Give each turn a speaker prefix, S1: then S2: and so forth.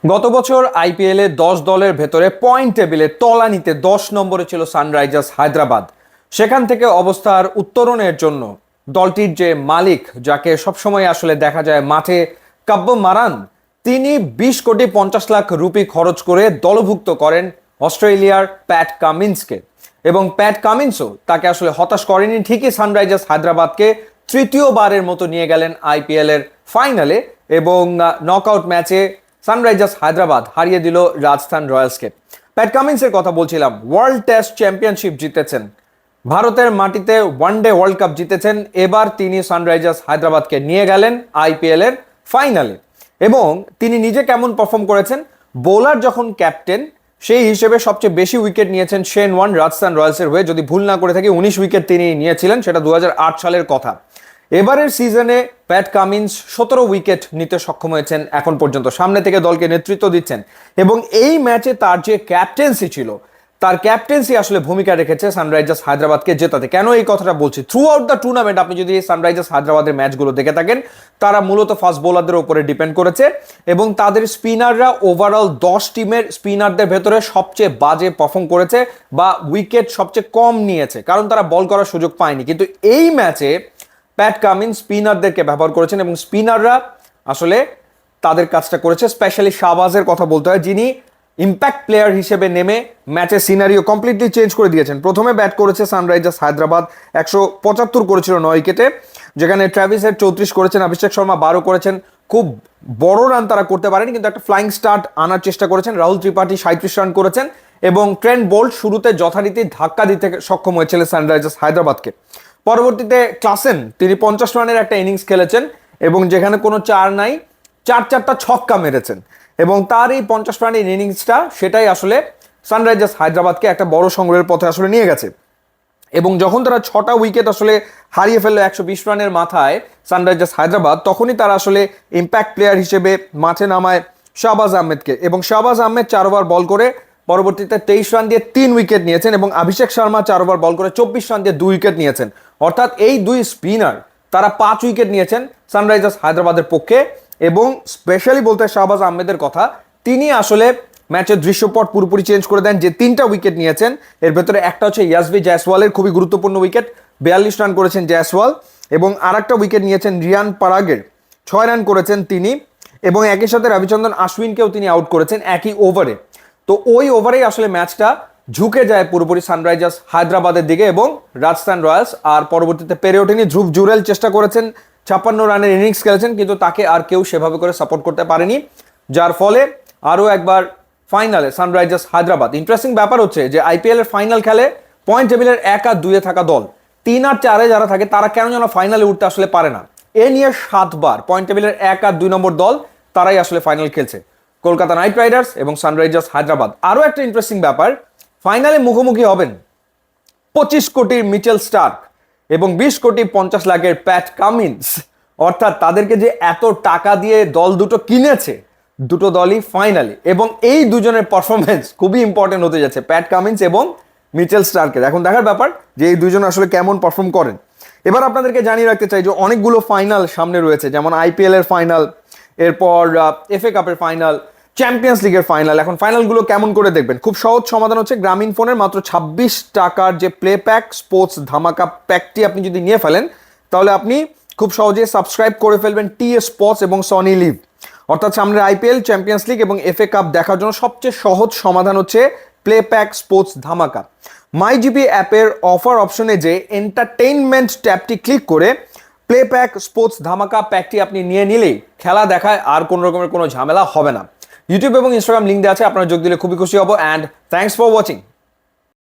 S1: গত বছর আইপিএলে 10 দলের ভেতরে পয়েন্ট টেবিলে তলানিতে 10 নম্বরে ছিল সানরাইজার্স হায়দ্রাবাদ। সেখান থেকে অবস্থার উত্তরণের জন্য দলটির যে মালিক, যাকে সবসময় আসলে দেখা যায় মাঠে কাব্য মারান, তিনি 20 কোটি 50 লাখ রুপি খরচ করে দলভুক্ত করেন অস্ট্রেলিয়ার প্যাট কামিন্সকে। এবং প্যাট কামিন্সও তাকে আসলে হতাশ করেনি, ঠিকই সানরাইজার্স হায়দ্রাবাদকে তৃতীয়বারের মতো নিয়ে গেলেন আইপিএল এর ফাইনালে এবং নকআউট ম্যাচে সানরাইজার্স হায়দ্রাবাদ হারিয়ে দিল রাজস্থান রয়্যালসকে। প্যাট কামিন্সের কথা বলছিলাম, ওয়ার্ল্ড টেস্ট চ্যাম্পিয়নশিপ জিতেছেন, ভারতের মাটিতে ওয়ানডে ওয়ার্ল্ড কাপ জিতেছেন। এবার তিনি সানরাইজার্স হায়দ্রাবাদকে নিয়ে গেলেন আইপিএল এর ফাইনালে এবং তিনি নিজে কেমন পারফর্ম করেছেন। বোলার যখন ক্যাপ্টেন, সেই হিসেবে সবচেয়ে বেশি উইকেট নিয়েছেন শেন ওয়ার্ন রাজস্থান রয়্যালসের হয়ে, যদি ভুল না করে থাকি 19 উইকেট তিনি নিয়েছিলেন, সেটা 2008 সালের কথা। এবারের সিজনে প্যাট কামিন্স 17 উইকেট নিতে সক্ষম হয়েছেন এখন পর্যন্ত, সামনে থেকে দলকে নেতৃত্ব দিচ্ছেন এবং এই ম্যাচে তার যে ক্যাপ্টেন্সি ছিল, তার ক্যাপ্টেন্সি আসলে ভূমিকা রেখেছে সানরাইজার্স হায়দ্রাবাদকে জেতাতে। কেন এই কথাটা বলছি, থ্রু আউট দ্য টুর্নামেন্ট আপনি যদি সানরাইজার্স হায়দ্রাবাদের ম্যাচগুলো দেখে থাকেন, তারা মূলত ফাস্ট বোলারদের উপরে ডিপেন্ড করেছে এবং তাদের স্পিনাররা ওভারঅল 10 টিমের স্পিনারদের ভেতরে সবচেয়ে বাজে পারফর্ম করেছে বা উইকেট সবচেয়ে কম নিয়েছে, কারণ তারা বল করার সুযোগ পায়নি। কিন্তু এই ম্যাচে প্যাট কামিন্স স্পিনারদেরকে ব্যবহার করেছেন এবং স্পিনাররা আসলে তাদের কাজটা করেছে। স্পেশালি শাহবাজের কথা বলতে হয়, যিনি ইম্প্যাক্ট প্লেয়ার হিসেবে নেমে ম্যাচের সিনারিও কমপ্লিটলি চেঞ্জ করে দিয়েছেন। প্রথমে ব্যাট করেছে সানরাইজার্স হায়দ্রাবাদ, 175 করেছিল 9 উইকেটে, যেখানে ট্র্যাভিস হেড 34 করেছেন, অভিষেক শর্মা 12 করেছেন। খুব বড় রান তারা করতে পারেনি, কিন্তু একটা ফ্লাইং স্টার্ট আনার চেষ্টা করেছেন। রাহুল ত্রিপাঠী 37 রান করেছেন এবং ট্রেন্ট বোল্ট শুরুতে যথারীতি ধাক্কা দিতে সক্ষম হয়েছিলেন সানরাইজার্স হায়দ্রাবাদকে। পরবর্তীতে ক্লাসেন, তিনি 50 রানের একটা ইনিংস খেলেছেন এবং যেখানে কোনো চার নাই, চারটা ছক্কা মেরেছেন এবং তার এই 50 রানের ইনিংসটা, সেটাই আসলে সানরাইজার্স হায়দ্রাবাদকে একটা বড় সংগ্রহের পথে আসলে নিয়ে গেছে। এবং যখন তারা 6টা উইকেট আসলে হারিয়ে ফেললো 120 রানের মাথায় সানরাইজার্স হায়দ্রাবাদ, তখনই তারা আসলে ইম্প্যাক্ট প্লেয়ার হিসেবে মাঠে নামায় শাহবাজ আহমেদকে এবং শাহবাজ আহমেদ 4 ওভার বল করে পরবর্তীতে 23 রান দিয়ে 3 উইকেট নিয়েছেন এবং অভিষেক শর্মা 4 ওভার বল করে 24 রান দিয়ে 2 উইকেট নিয়েছেন। অর্থাৎ এই দুই স্পিনার তারা 5 উইকেট নিয়েছেন সানরাইজার্স হায়দ্রাবাদের পক্ষে। এবং স্পেশালি বলতে শাহবাজ আহমেদের কথা, তিনি আসলে ম্যাচের দৃশ্যপট পুরোপুরি চেঞ্জ করে দেন। যে 3টা উইকেট নিয়েছেন, এর ভেতরে একটা হচ্ছে ইয়াসভি জয়সওয়ালের খুবই গুরুত্বপূর্ণ উইকেট, 42 রান করেছেন জয়সওয়াল, এবং আরেকটা উইকেট নিয়েছেন রিয়ান পারাগের, 6 রান করেছেন তিনি, এবং একই সাথে রবিচন্দ্রন আশ্বিনকেও তিনি আউট করেছেন একই ওভারে। তো ওই ওভারেই আসলে ম্যাচটা ঝুঁকে যায় পুরোপুরি সানরাইজার্স হায়দ্রাবাদের দিকে এবং রাজস্থান রয়্যালস আর পরবর্তীতে পেরে ওঠেনি। ধ্রুব জুরেল চেষ্টা করেছেন, 56 রানের ইনিংস খেলেছেন, কিন্তু তাকে আর কেউ সেভাবে করে সাপোর্ট করতে পারেনি, যার ফলে আরও একবার ফাইনালে সানরাইজার্স হায়দ্রাবাদ। ইন্টারেস্টিং ব্যাপার হচ্ছে যে আইপিএল এর ফাইনাল খেলে পয়েন্ট টেবিলের 1 আর 2 থাকা দল, 3 আর 4 যারা থাকে তারা কেন যেন ফাইনালে উঠতে আসলে পারে না। এ নিয়ে 7 বার পয়েন্ট টেবিলের 1 আর 2 নম্বর দল তারাই আসলে ফাইনাল খেলছে, কলকাতা নাইট রাইডার্স এবং সানরাইজার্স হায়দ্রাবাদ। আরও একটা ইন্টারেস্টিং ব্যাপার, ফাইনালে মুখোমুখি হবেন 25 কোটির মিচেল স্টার্ক এবং 20 কোটি 50 লাখের প্যাট কামিন্স। অর্থাৎ তাদেরকে যে এত টাকা দিয়ে দল দুটো কিনেছে, দুটো দলই ফাইনালে, এবং এই দুজনের পারফরমেন্স খুবই ইম্পর্টেন্ট হতে যাচ্ছে, প্যাট কামিন্স এবং মিচেল স্টার্কের। এখন দেখার ব্যাপার যে এই দুজন আসলে কেমন পারফর্ম করেন। এবার আপনাদেরকে জানিয়ে রাখতে চাই যে অনেকগুলো ফাইনাল সামনে রয়েছে, যেমন আইপিএল এর ফাইনাল, এরপর এফএ কাপের ফাইনাল, চ্যাম্পিয়ন্স লিগের ফাইনাল। এখন ফাইনালগুলো কেমন করে দেখবেন, খুব সহজ সমাধান হচ্ছে গ্রামীণ ফোনের মাত্র 26 টাকার যে প্লে প্যাক স্পোর্টস ধামাকা প্যাকটি আপনি যদি নিয়ে ফেলেন, তাহলে আপনি খুব সহজে সাবস্ক্রাইব করে ফেলবেন টি স্পোর্টস এবং সনি লিভ। অর্থাৎ সামনে আইপিএল, চ্যাম্পিয়ন্স লিগ এবং এফএ কাপ দেখার জন্য সবচেয়ে সহজ সমাধান হচ্ছে প্লে প্যাক স্পোর্টস ধামাকা। মাই জিপি অ্যাপের অফার অপশনে যে এন্টারটেইনমেন্ট ট্যাবটি ক্লিক করে প্লে প্যাক স্পোর্টস ধামাকা প্যাকটি আপনি নিয়ে নিলেই খেলা দেখায় আর কোনো রকমের কোনো ঝামেলা হবে না। ইউটিউব এবং ইনস্টাগ্রাম লিঙ্ক দেওয়া আছে, আপনারা যোগ দিলে খুবই খুশি হব। And thanks for watching.